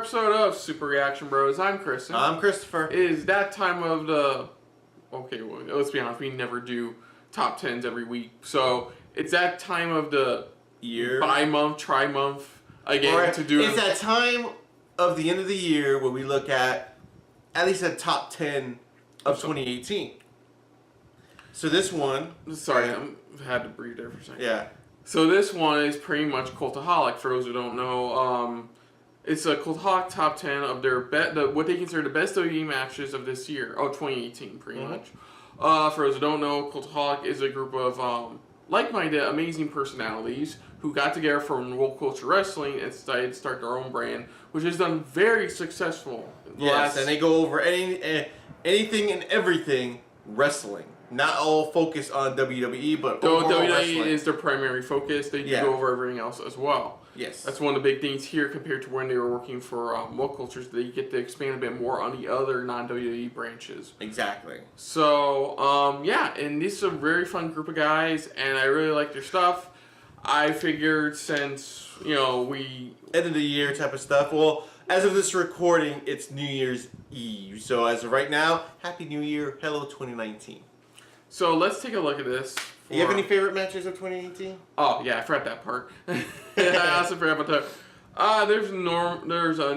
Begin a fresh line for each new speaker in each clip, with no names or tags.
episode of Super Reaction Bros. I'm Kristen.
I'm Christopher.
It is that time of the... Okay, well, let's be honest. We never do top 10s every week. So, it's that time of the
year.
Bi-month, tri-month, again, to do...
It's that time of the end of the year where we look at least a top 10 of 2018. So this one...
Sorry, I had to breathe there for a second.
Yeah.
So this one is pretty much Cultaholic, for those who don't know. It's a Cultaholic top 10 of their what they consider the best WWE matches of this year. Oh, 2018, pretty much. For those who don't know, Cultaholic is a group of like-minded, amazing personalities who got together from World Culture Wrestling and decided to start their own brand, which has done very successful.
Yes, and they go over anything and everything wrestling. Not all focused on WWE, but
WWE
wrestling
is their primary focus. They do go over everything else as well.
Yes.
That's one of the big things here compared to when they were working for World Cultures. They get to expand a bit more on the other non-WWE branches.
Exactly.
So, yeah, and this is a very fun group of guys, and I really like their stuff. I figured since, we...
End of the year type of stuff. Well, as of this recording, it's New Year's Eve. So as of right now, Happy New Year. Hello 2019.
So let's take a look at this.
You have any favorite matches of 2018?
Oh, yeah, I forgot that part. I also forgot about that. There's a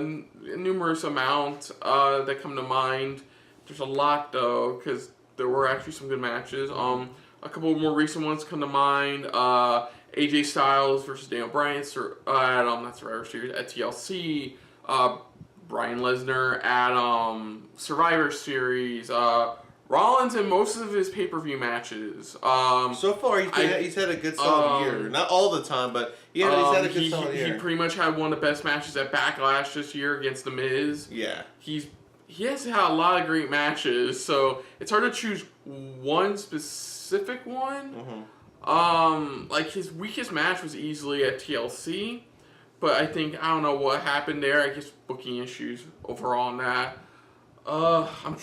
numerous amount that come to mind. There's a lot, though, because there were actually some good matches. A couple more recent ones come to mind. AJ Styles versus Daniel Bryan at Survivor Series at TLC. Bryan Lesnar at Survivor Series. Rollins in most of his pay-per-view matches.
So far, he's had a good solid year. Not all the time, but he's had a good solid year.
He pretty much had one of the best matches at Backlash this year against The Miz.
Yeah.
He has had a lot of great matches, so it's hard to choose one specific one. Like his weakest match was easily at TLC, but I don't know what happened there. I guess booking issues overall on that. I'm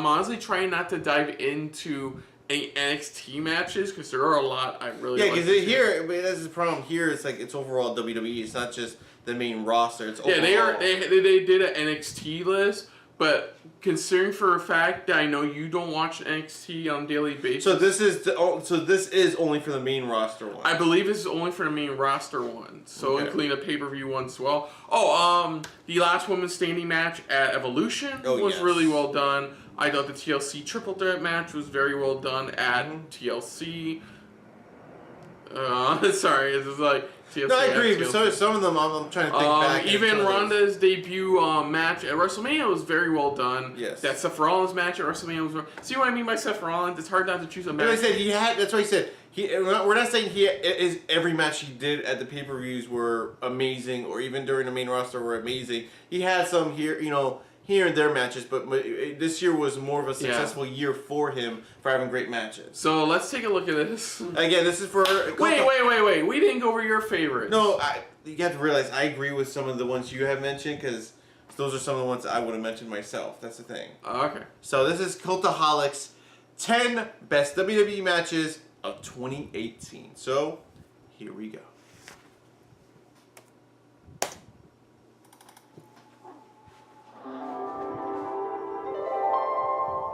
honestly trying not to dive into any NXT matches because there are a lot I really like.
Yeah, because here, that's the problem. Here, it's like it's overall WWE. It's not just the main roster. It's overall.
Yeah, they did an NXT list, but considering for a fact that I know you don't watch NXT on a daily basis.
So this is only for the main roster one.
I believe this is only for the main roster one, so including the pay-per-view one as well. Oh, the last women's standing match at Evolution was really well done. I thought the TLC triple threat match was very well done at TLC. Sorry, it's just like TLC.
No, I agree, but some of them I'm trying to think back.
Even Ronda's debut match at WrestleMania was very well done.
Yes.
That Seth Rollins match at WrestleMania was... See what I mean by Seth Rollins? It's hard not to choose a match.
That's what he said. We're not saying every match he did at the pay-per-views were amazing, or even during the main roster were amazing. He had some here and there matches, but this year was more of a successful year for him for having great matches.
So let's take a look at this.
Again, this is for...
Wait. We didn't go over your favorites.
No, you have to realize I agree with some of the ones you have mentioned because those are some of the ones I would have mentioned myself. That's the thing.
Okay.
So this is Cultaholic's 10 best WWE matches of 2018. So here we go.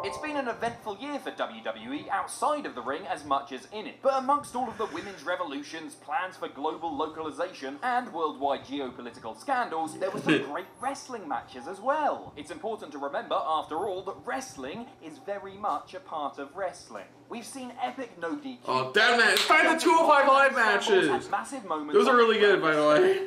It's been an eventful year for WWE outside of the ring as much as in it. But amongst all of the women's revolutions, plans for global localization, and worldwide geopolitical scandals, there were some great wrestling matches as well. It's important to remember, after all, that wrestling is very much a part of wrestling. We've seen epic no DQ.
Oh, damn it! Find the 205 Live matches!
Massive moments.
Those are really good, by the way.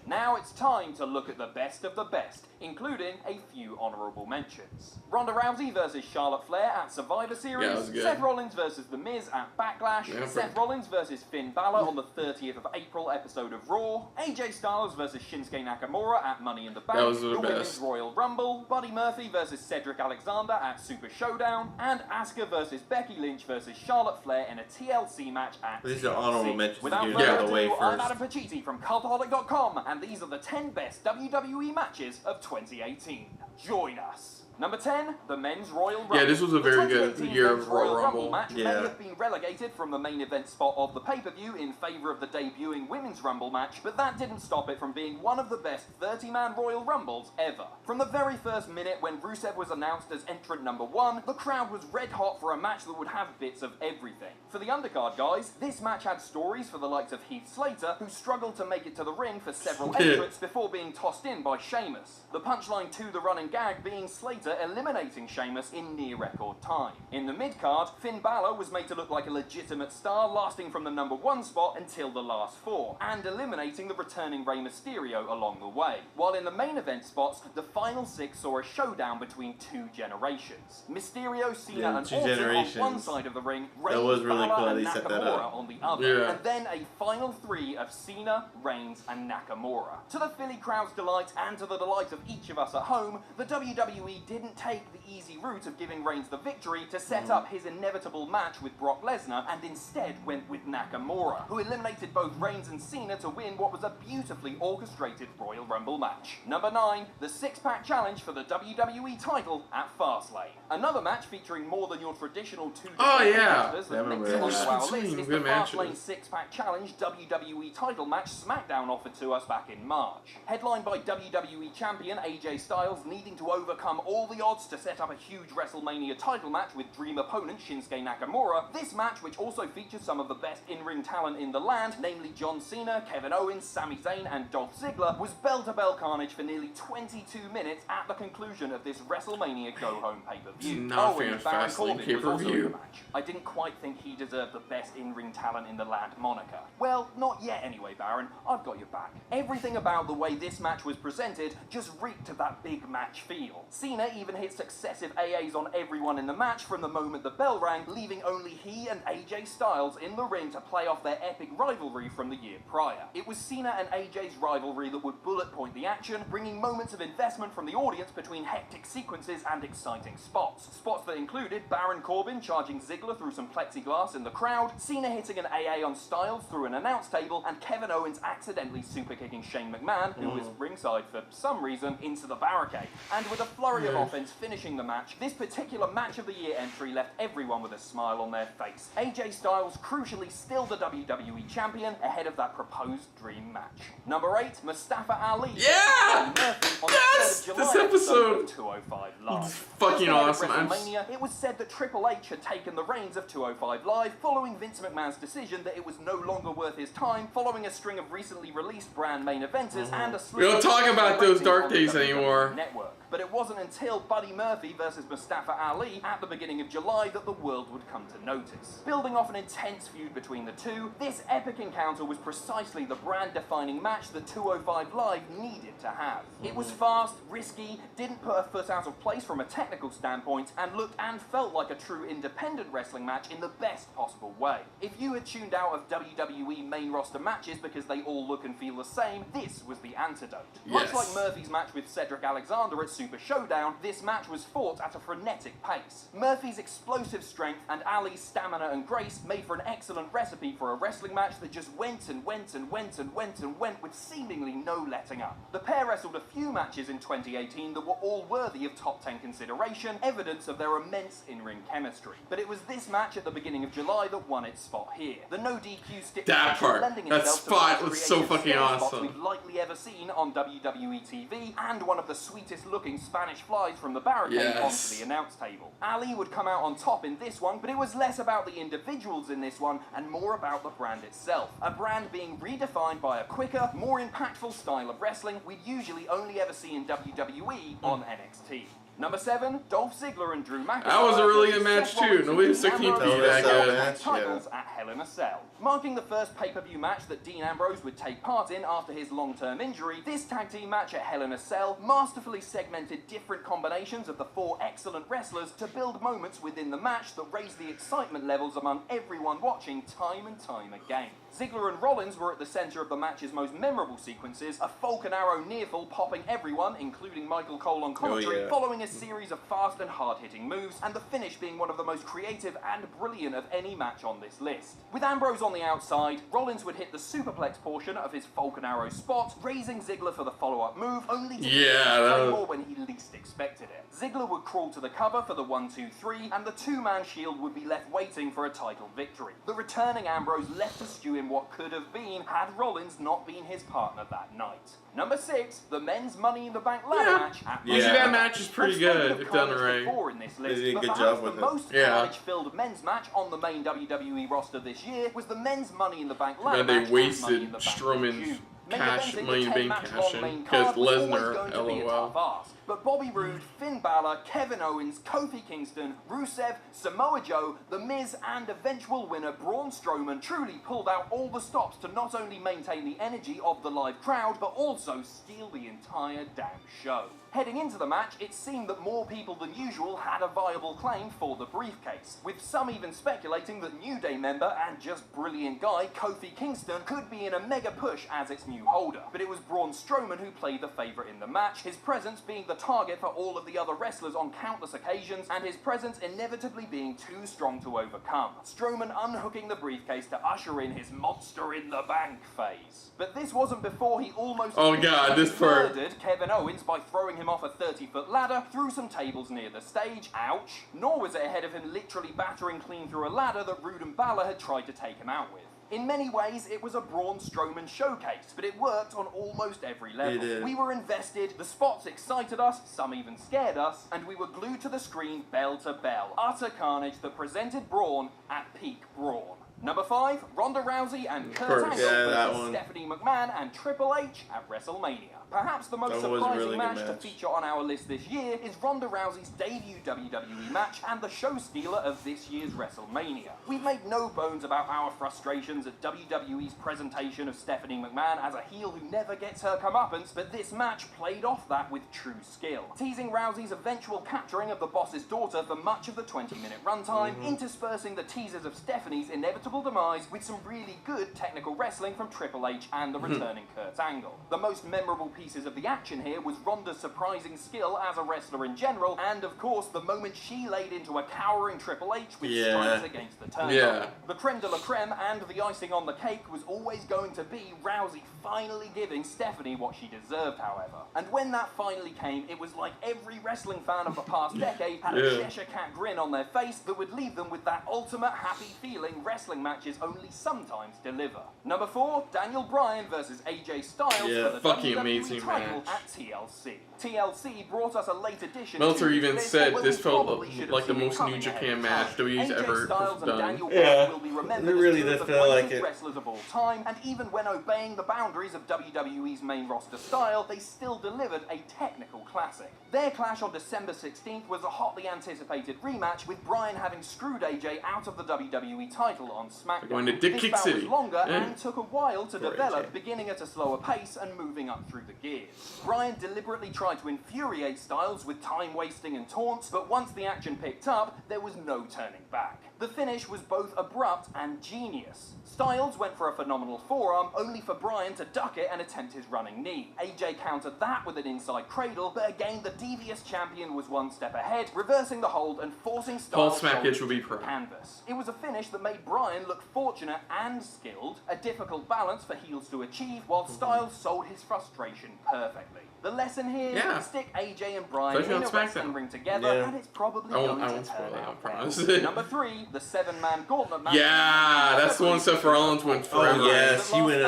Now it's time to look at the best of the best, including a few honourable mentions. Ronda Rousey versus Charlotte Flair at Survivor Series.
Yeah, that was good.
Seth Rollins versus The Miz at Backlash.
Yeah,
Seth Rollins versus Finn Balor on the 30th of April episode of Raw. AJ Styles versus Shinsuke Nakamura at Money in the Bank.
That was the
Women's
best.
Royal Rumble. Buddy Murphy versus Cedric Alexander at Super Showdown. And Asuka versus Becky Lynch versus Charlotte Flair in a TLC match at
These are honorable mentions.
Without
Get
further
out of the way
ado, I'm
first.
Adam Pacitti from Cultaholic.com, and these are the 10 best WWE matches of 2018. Join us. Number 10, the Men's Royal Rumble.
Yeah, this was a very good
2018
year
Men's
of Royal Rumble.
match may
Yeah.
have been relegated from the main event spot of the pay-per-view in favour of the debuting Women's Rumble match, but that didn't stop it from being one of the best 30-man Royal Rumbles ever. From the very first minute when Rusev was announced as entrant number 1, the crowd was red hot for a match that would have bits of everything. For the undercard guys, this match had stories for the likes of Heath Slater, who struggled to make it to the ring for several entrants before being tossed in by Sheamus. The punchline to the running gag being Slater eliminating Sheamus in near record time. In the mid-card, Finn Balor was made to look like a legitimate star, lasting from the number 1 spot until the last 4, and eliminating the returning Rey Mysterio along the way. While in the main event spots, the final 6 saw a showdown between 2 generations. Mysterio, Cena, and
2
Orton on
generations.
one side of the ring,
That was
Reigns,
really
Balor,
cool
and
they set that
Nakamura
up.
on the other,
Yeah.
and then a final 3 of Cena, Reigns, and Nakamura. To the Philly crowd's delight, and to the delight of each of us at home, the WWE didn't take the easy route of giving Reigns the victory to set up his inevitable match with Brock Lesnar, and instead went with Nakamura, who eliminated both Reigns and Cena to win what was a beautifully orchestrated Royal Rumble match. Number 9, the six-pack challenge for the WWE title at Fastlane. Another match featuring more than your traditional 2
Oh, yeah.
wrestlers
I
that
remember
makes it onto
that.
our
Some
list is the
good matches.
Fastlane six-pack challenge WWE title match SmackDown offered to us back in March. Headlined by WWE champion AJ Styles needing to overcome all the odds to set up a huge WrestleMania title match with dream opponent Shinsuke Nakamura, this match, which also features some of the best in-ring talent in the land, namely John Cena, Kevin Owens, Sami Zayn, and Dolph Ziggler, was bell-to-bell carnage for nearly 22 minutes at the conclusion of this WrestleMania go-home pay-per-view.
Not
Oh, and
fan
Baron
Fastlane
Corbin was also in
pay-per-view.
the match. I didn't quite think he deserved the best in-ring talent in the land moniker. Well, not yet anyway, Baron. I've got your back. Everything about the way this match was presented just reeked of that big match feel. Cena even hit successive AAs on everyone in the match from the moment the bell rang, leaving only he and AJ Styles in the ring to play off their epic rivalry from the year prior. It was Cena and AJ's rivalry that would bullet point the action, bringing moments of investment from the audience between hectic sequences and exciting spots. Spots that included Baron Corbin charging Ziggler through some plexiglass in the crowd, Cena hitting an AA on Styles through an announce table, and Kevin Owens accidentally superkicking Shane McMahon, who was ringside for some reason, into the barricade. And with a flurry of offense finishing the match, this particular match of the year entry left everyone with a smile on their face. AJ Styles crucially still the WWE champion ahead of that proposed dream match. Number 8, Mustapha Ali.
Yeah!
Murphy on
Yes!
the 3rd of
This
July
episode!
of 205 Live.
It's fucking
Just ahead
awesome.
of WrestleMania, it was said that Triple H had taken the reins of 205 Live following Vince McMahon's decision that it was no longer worth his time, following a string of recently released brand main eventers and a
We don't talk about those dark
on the
days
WWE
anymore.
Network. But it wasn't until Buddy Murphy versus Mustapha Ali at the beginning of July that the world would come to notice. Building off an intense feud between the two, this epic encounter was precisely the brand-defining match that 205 Live needed to have. It was fast, risky, didn't put a foot out of place from a technical standpoint, and looked and felt like a true independent wrestling match in the best possible way. If you had tuned out of WWE main roster matches because they all look and feel the same, this was the antidote. Much
Yes.
like Murphy's match with Cedric Alexander at Super Showdown, this match was fought at a frenetic pace. Murphy's explosive strength and Ali's stamina and grace made for an excellent recipe for a wrestling match that just went and went and went and went and went with seemingly no letting up. The pair wrestled a few matches in 2018 that were all worthy of top 10 consideration, evidence of their immense in-ring chemistry. But it was this match at the beginning of July that won its spot here. The no DQ stipulation
That part,
lending
that
itself to
spot
the most
was so
creative
fucking
scare spots
awesome.
we've likely ever seen on WWE TV, and one of the sweetest looking Spanish flies from the barricade
Yes.
onto the announce table. Ali would come out on top in this one, but it was less about the individuals in this one and more about the brand itself. A brand being redefined by a quicker, more impactful style of wrestling we'd usually only ever see in WWE on NXT. Number 7, Dolph Ziggler and Drew McIntyre.
That was a really good match,
Seth
too.
Rollins
Nobody
and
was expecting it to
Dean
be that
Ambrose
good.
defended titles at Hell in a Cell. Marking the first pay-per-view match that Dean Ambrose would take part in after his long-term injury, this tag team match at Hell in a Cell masterfully segmented different combinations of the 4 excellent wrestlers to build moments within the match that raised the excitement levels among everyone watching time and time again. Ziggler and Rollins were at the center of the match's most memorable sequences, a Falcon Arrow nearfall popping everyone, including Michael Cole on commentary,
yeah.
following a series of fast and hard-hitting moves, and the finish being one of the most creative and brilliant of any match on this list. With Ambrose on the outside, Rollins would hit the superplex portion of his Falcon Arrow spot, raising Ziggler for the follow-up move, only to play more when he least expected it. Ziggler would crawl to the cover for the 1-2-3, and the two-man Shield would be left waiting for a title victory. The returning Ambrose left to stew in what could have been had Rollins not been his partner that night. Number 6, the men's Money in the Bank ladder match at
Usually that match is pretty good if done right.
In this list,
They did a
but
good
perhaps
job with
the
it.
most carnage-filled men's match on the main WWE roster this year was the men's Money in the Bank ladder
Man,
match
they
at Money
wasted
in the Bank
Strowman's
June.
cash,
Main
Money in the
eventing
Bank
the 10-match
cash in
long
because
card was always
Lesnar,
going to be a tough
LOL.
ask. But Bobby Roode, Finn Balor, Kevin Owens, Kofi Kingston, Rusev, Samoa Joe, The Miz, and eventual winner Braun Strowman truly pulled out all the stops to not only maintain the energy of the live crowd, but also steal the entire damn show. Heading into the match, it seemed that more people than usual had a viable claim for the briefcase, with some even speculating that New Day member and just brilliant guy Kofi Kingston could be in a mega push as its new holder. But it was Braun Strowman who played the favourite in the match, his presence being the target for all of the other wrestlers on countless occasions, and his presence inevitably being too strong to overcome. Strowman unhooking the briefcase to usher in his Monster in the Bank phase. But this wasn't before he almost murdered Kevin Owens by throwing him off a 30-foot ladder through some tables near the stage. Ouch. Nor was it ahead of him literally battering clean through a ladder that Roode and Balor had tried to take him out with. In many ways, it was a Braun Strowman showcase, but it worked on almost every level. We were invested, the spots excited us, some even scared us, and we were glued to the screen bell to bell. Utter carnage that presented Braun at peak Braun. Number 5, Ronda Rousey and Kurt Angle versus Stephanie McMahon and Triple H at WrestleMania. Perhaps the most surprising match to feature on our list this year is Ronda Rousey's debut WWE match and the show stealer of this year's WrestleMania. We've made no bones about our frustrations at WWE's presentation of Stephanie McMahon as a heel who never gets her comeuppance, but this match played off that with true skill, teasing Rousey's eventual capturing of the boss's daughter for much of the 20-minute runtime, interspersing the teasers of Stephanie's inevitable demise with some really good technical wrestling from Triple H and the returning Kurt Angle. The most memorable pieces of the action here was Ronda's surprising skill as a wrestler in general, and of course the moment she laid into a cowering Triple H with strikes against the turnbuckle. The creme de la creme and the icing on the cake was always going to be Rousey finally giving Stephanie what she deserved, however. And when that finally came, it was like every wrestling fan of the past decade had a Cheshire Cat grin on their face that would leave them with that ultimate happy feeling wrestling matches only sometimes deliver. Number 4, Daniel Bryan versus AJ Styles for the WWE title at TLC. TLC brought us a late addition.
Meltzer even said this felt like the most New Japan match WWE's ever done.
Will be remembered as two of the greatest wrestlers of all time, and even when obeying the boundaries of WWE's main roster style, they still delivered a technical classic. Their clash on December 16th was a hotly anticipated rematch, with Bryan having screwed AJ out of the WWE title on SmackDown.
Going to Dick Kick City.
This bout was longer and took a while to develop, beginning at a slower pace and moving up through the gears. Bryan deliberately tried to infuriate Styles with time-wasting and taunts, but once the action picked up, there was no turning back. The finish was both abrupt and genius. Styles went for a phenomenal forearm, only for Bryan to duck it and attempt his running knee. AJ countered that with an inside cradle, but again the devious champion was one step ahead, reversing the hold and forcing Styles to the canvas. It was a finish that made Bryan look fortunate and skilled, a difficult balance for heels to achieve, while Styles sold his frustration perfectly. The lesson here is stick AJ and Bryan in a wrestling ring together, and it's probably going to turn out well. Number 3, the 7-man gauntlet match.
That's the one Seth Rollins went forever.
Oh yes, he went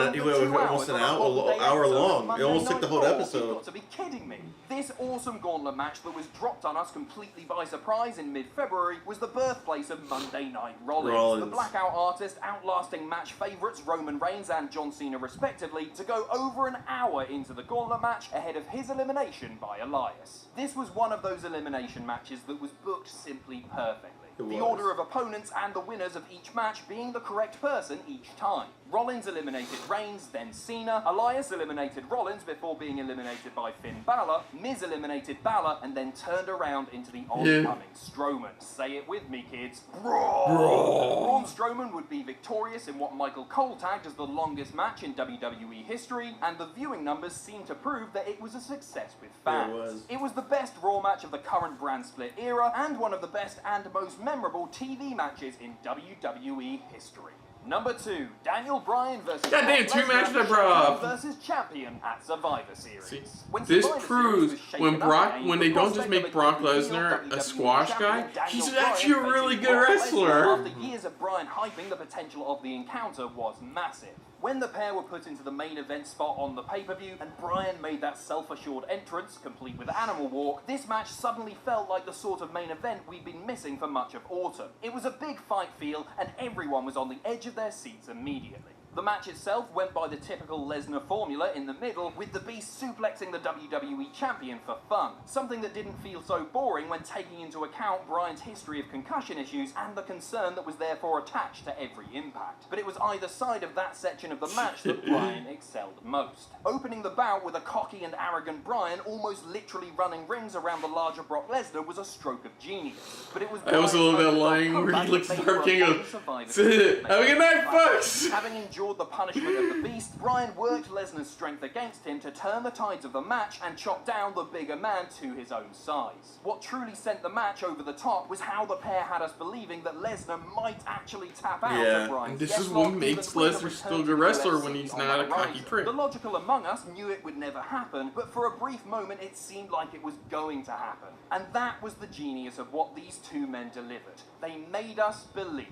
almost an hour long. It almost took the whole episode.
You've got to be kidding me. This awesome gauntlet match that was dropped on us completely by surprise in mid-February was the birthplace of Monday Night Rollins. The Blackout artist outlasting match favourites Roman Reigns and John Cena respectively to go over an hour into the gauntlet match ahead of his elimination by Elias. This was one of those elimination matches that was booked simply perfectly. The order of opponents and the winners of each match being the correct person each time. Rollins eliminated Reigns, then Cena. Elias eliminated Rollins before being eliminated by Finn Balor. Miz eliminated Balor and then turned around into the oncoming Strowman. Say it with me, kids. Braun Strowman would be victorious in what Michael Cole tagged as the longest match in WWE history, and the viewing numbers seem to prove that it was a success with fans. It was the best Raw match of the current brand split era, and one of the best and most memorable TV matches in WWE history. Number 2, Daniel Bryan versus
God damn, 2 matches I brought up.
Versus champion at Survivor Series.
See, this proves when they don't just make Brock Lesnar a squash guy, he's actually a really good wrestler.
After years of Bryan hyping, the potential of the encounter was massive. When the pair were put into the main event spot on the pay-per-view, and Bryan made that self-assured entrance, complete with Animal Walk, this match suddenly felt like the sort of main event we'd been missing for much of autumn. It was a big fight feel, and everyone was on the edge of their seats immediately. The match itself went by the typical Lesnar formula in the middle, with the Beast suplexing the WWE Champion for fun. Something that didn't feel so boring when taking into account Bryan's history of concussion issues and the concern that was therefore attached to every impact. But it was either side of that section of the match that Bryan excelled most. Opening the bout with a cocky and arrogant Bryan almost literally running rings around the larger Brock Lesnar was a stroke of genius. But it was
I was a little bit lying where he looks barking of, have a good night, folks!
Having enjoyed the punishment of the Beast, Bryan worked Lesnar's strength against him to turn the tides of the match and chop down the bigger man to his own size. What truly sent the match over the top was how the pair had us believing that Lesnar might actually tap out of Bryan's.
And this is what makes Lesnar still a good wrestler when he's not a cocky prick.
The logical among us knew it would never happen, but for a brief moment it seemed like it was going to happen. And that was the genius of what these two men delivered. They made us believe.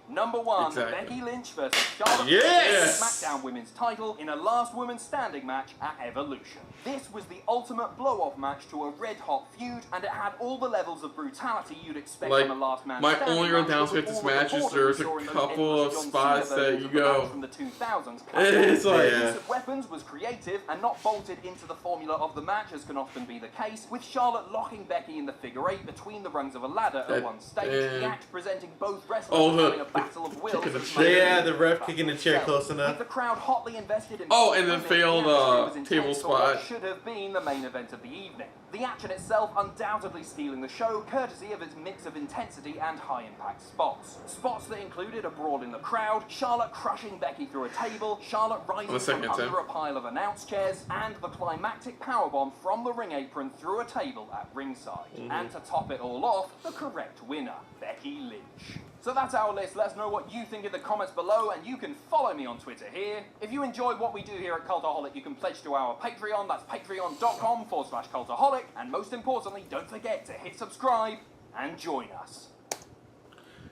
Number 1, Becky Lynch versus Charlotte Flair SmackDown Women's title in a last woman standing match at Evolution. This was the ultimate blow-off match to a red-hot feud, and it had all the levels of brutality you'd expect from a last man standing match.
My only real downside with this match is there's a couple of spots that you go,
from the 2000s.
It's like,
The use of weapons was creative and not bolted into the formula of the match, as can often be the case, with Charlotte locking Becky in the figure 8 between the rungs of a ladder at one stage, the act presenting both wrestlers having a battle of wills.
The ref kicking the chair close enough.
With the crowd hotly invested in
and the failed table spot.
Should have been the main event of the evening. The action itself undoubtedly stealing the show, courtesy of its mix of intensity and high-impact spots. Spots that included a brawl in the crowd, Charlotte crushing Becky through a table, Charlotte rising from under a pile of announce chairs, and the climactic powerbomb from the ring apron through a table at ringside. And to top it all off, the correct winner, Becky Lynch. So that's our list. Let us know what you think in the comments below, and you can follow me on Twitter here. If you enjoyed what we do here at Cultaholic, you can pledge to our Patreon. That's patreon.com/Cultaholic. And most importantly, don't forget to hit subscribe and join us.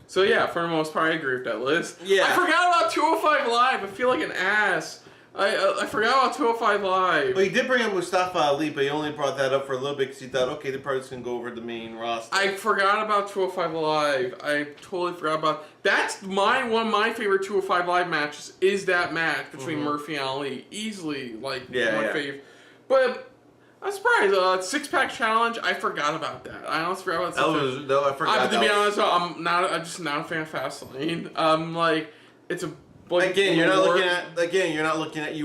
So yeah, for the most part, I agree with that list.
Yeah.
I forgot about 205 Live. I feel like an ass. I forgot about 205 Live.
Well, he did bring up Mustapha Ali, but he only brought that up for a little bit because he thought, okay, the part's going to go over the main roster.
I forgot about 205 Live. I totally forgot about... That's one of my favorite 205 Live matches, is that match between Murphy and Ali. Easily, my fave. But... I'm surprised. SixPack challenge. I forgot about that. I almost forgot about that.
I forgot.
To be honest, I'm just not a fan of Fastlane. It's a
you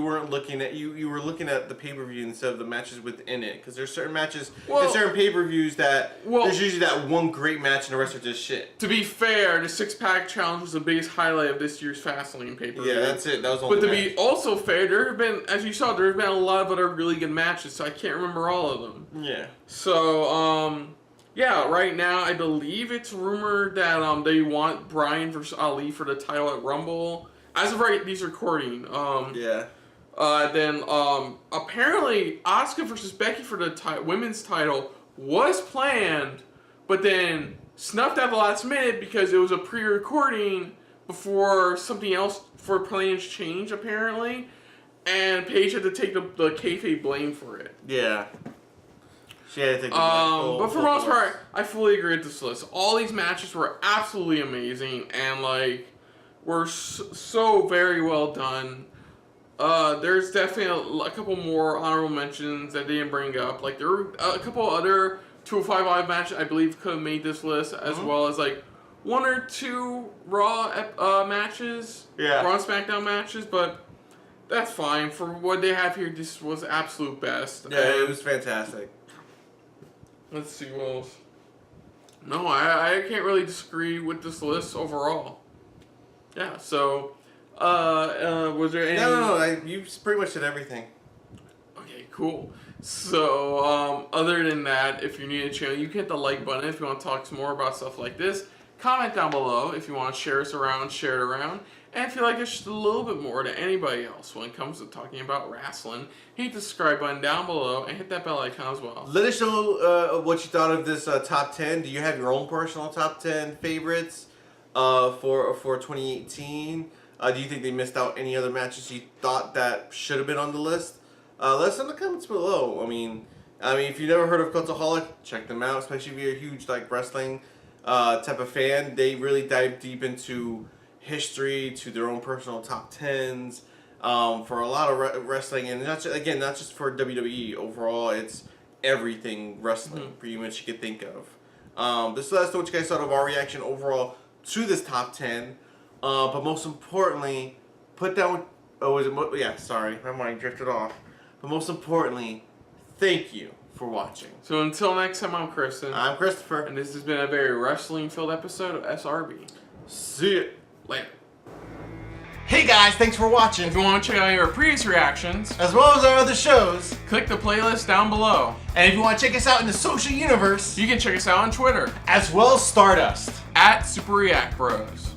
weren't looking at you were looking at the pay-per-view instead of the matches within it, because there's certain matches and certain pay-per-views that there's usually that one great match and the rest are just shit.
To be fair, the SixPack challenge was the biggest highlight of this year's Fastlane pay-per-view.
Yeah, that's it. That was
But to be also fair, there have been, as you saw, there have been a lot of other really good matches, so I can't remember all of them.
Yeah.
So, yeah, right now I believe it's rumored that they want Bryan versus Ali for the title at Rumble. As of right, these recording. Then apparently Asuka versus Becky for the women's title was planned, but then snuffed at the last minute because it was a pre-recording before something else for plans change apparently, and Paige had to take the kayfabe blame for it.
Yeah. She had to take the
but for the most part, I fully agree with this list. All these matches were absolutely amazing and were so very well done. There's definitely a couple more honorable mentions that they didn't bring up. There were a couple other 205 Live matches I believe could have made this list, as well as one or two Raw matches,
Yeah.
Raw and SmackDown matches, but that's fine. For what they have here, this was absolute best.
Yeah, it was fantastic.
Let's see what else. No, I can't really disagree with this list overall. Yeah, so, was there any...
No, you pretty much did everything.
Okay, cool. So, other than that, if you're new to the channel, you can hit the like button if you want to talk some more about stuff like this. Comment down below if you want to share us around, share it around. And if you like us just a little bit more than anybody else when it comes to talking about wrestling, hit the subscribe button down below and hit that bell icon as well.
Let us know what you thought of this top 10. Do you have your own personal top 10 favorites for 2018? Do you think they missed out any other matches you thought that should have been on the list? Let us know in the comments below. I mean, if you've never heard of Cultaholic, check them out. Especially if you're a huge wrestling type of fan. They really dive deep into history, to their own personal top 10s for a lot of wrestling, and not just for WWE. Overall, it's everything wrestling pretty much you could think of. Just let us know what you guys thought of our reaction overall to this top 10. But most importantly, put down. Sorry, my mind drifted off. But most importantly, thank you for watching.
So until next time, I'm Kristen.
I'm Christopher.
And this has been a very wrestling-filled episode of SRB.
See ya.
Later.
Hey guys, thanks for watching.
If you want to check out our previous reactions,
As well as our other shows.
click the playlist down below.
And if you want to check us out in the social universe,
You can check us out on Twitter
as well as Stardust.
at Super React Bros.